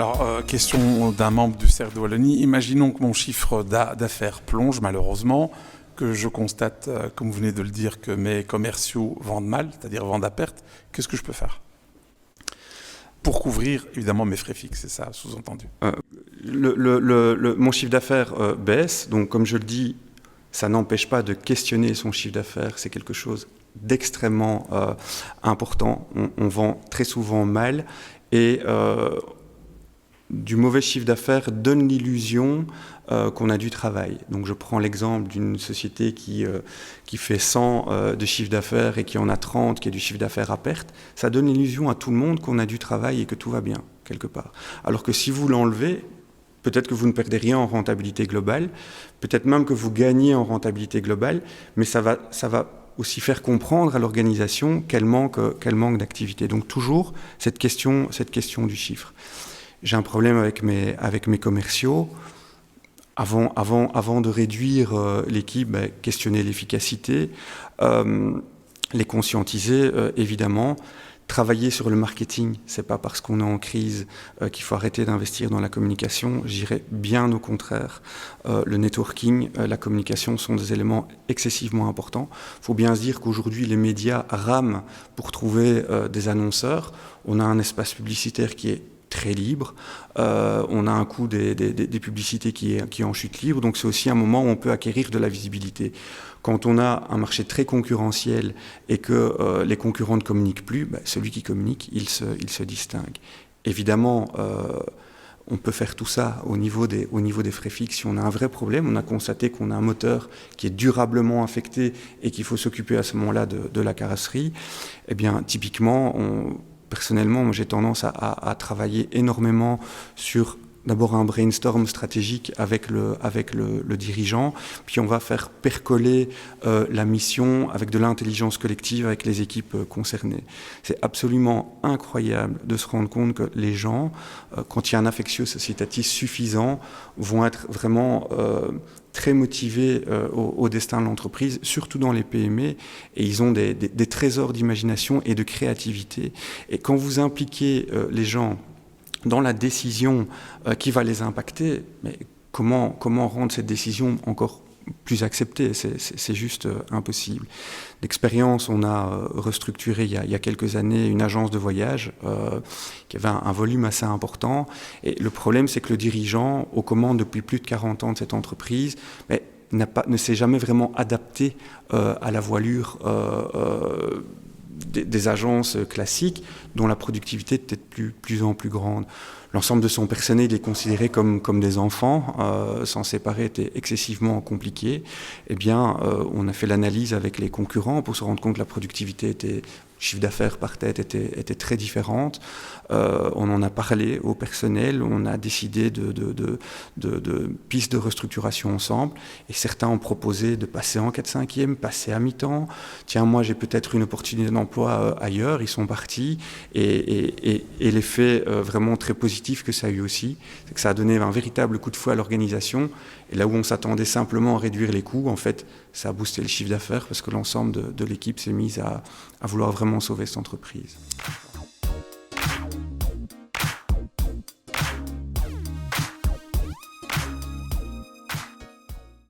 Alors, question d'un membre du CERF de Wallonie. Imaginons que mon chiffre d'affaires plonge, malheureusement, que je constate, comme vous venez de le dire, que mes commerciaux vendent mal, c'est-à-dire vendent à perte. Qu'est-ce que je peux faire pour couvrir, évidemment, mes frais fixes, c'est ça, sous-entendu. Mon chiffre d'affaires baisse, donc comme je le dis, ça n'empêche pas de questionner son chiffre d'affaires, c'est quelque chose d'extrêmement important. On vend très souvent mal et du mauvais chiffre d'affaires donne l'illusion qu'on a du travail. Donc je prends l'exemple d'une société qui fait 100 de chiffre d'affaires et qui en a 30, qui a du chiffre d'affaires à perte. Ça donne l'illusion à tout le monde qu'on a du travail et que tout va bien, quelque part. Alors que si vous l'enlevez, peut-être que vous ne perdez rien en rentabilité globale, peut-être même que vous gagnez en rentabilité globale, mais ça va aussi faire comprendre à l'organisation qu'elle manque d'activité. Donc toujours cette question du chiffre. J'ai un problème avec mes commerciaux. Avant de réduire l'équipe, questionner l'efficacité, les conscientiser, évidemment. Travailler sur le marketing, c'est pas parce qu'on est en crise qu'il faut arrêter d'investir dans la communication. J'irais bien au contraire. Le networking, la communication sont des éléments excessivement importants. Il faut bien se dire qu'aujourd'hui, les médias rament pour trouver des annonceurs. On a un espace publicitaire qui est très libre, on a un coût des publicités qui est en chute libre, donc c'est aussi un moment où on peut acquérir de la visibilité. Quand on a un marché très concurrentiel et que les concurrents ne communiquent plus, celui qui communique, il se distingue. Évidemment, on peut faire tout ça au niveau des frais fixes. Si on a un vrai problème, on a constaté qu'on a un moteur qui est durablement affecté et qu'il faut s'occuper à ce moment-là de la carrosserie, eh bien, typiquement, personnellement, moi, j'ai tendance à travailler énormément sur d'abord un brainstorm stratégique avec le dirigeant, puis on va faire percoler la mission avec de l'intelligence collective avec les équipes concernées. C'est absolument incroyable de se rendre compte que les gens, quand il y a un affectio societatis suffisant, vont être vraiment très motivés au destin de l'entreprise, surtout dans les PME, et ils ont des trésors d'imagination et de créativité. Et quand vous impliquez les gens dans la décision qui va les impacter, mais comment rendre cette décision encore plus acceptée? C'est juste impossible. D'expérience, on a restructuré il y a quelques années une agence de voyage qui avait un volume assez important. Et le problème, c'est que le dirigeant, aux commandes depuis plus de 40 ans de cette entreprise, ne s'est jamais vraiment adapté à la voilure des agences classiques dont la productivité était de plus en plus grande. L'ensemble de son personnel est considéré comme des enfants. S'en séparer était excessivement compliqué. Eh bien, on a fait l'analyse avec les concurrents pour se rendre compte que la productivité chiffre d'affaires par tête était très différente. On en a parlé au personnel, on a décidé de pistes de restructuration ensemble, et certains ont proposé de passer en 4/5e, passer à mi-temps. Tiens, moi j'ai peut-être une opportunité d'emploi ailleurs, ils sont partis, et l'effet vraiment très positif que ça a eu aussi, c'est que ça a donné un véritable coup de fouet à l'organisation, et là où on s'attendait simplement à réduire les coûts, en fait, ça a boosté le chiffre d'affaires parce que l'ensemble de l'équipe s'est mise à vouloir vraiment sauver cette entreprise.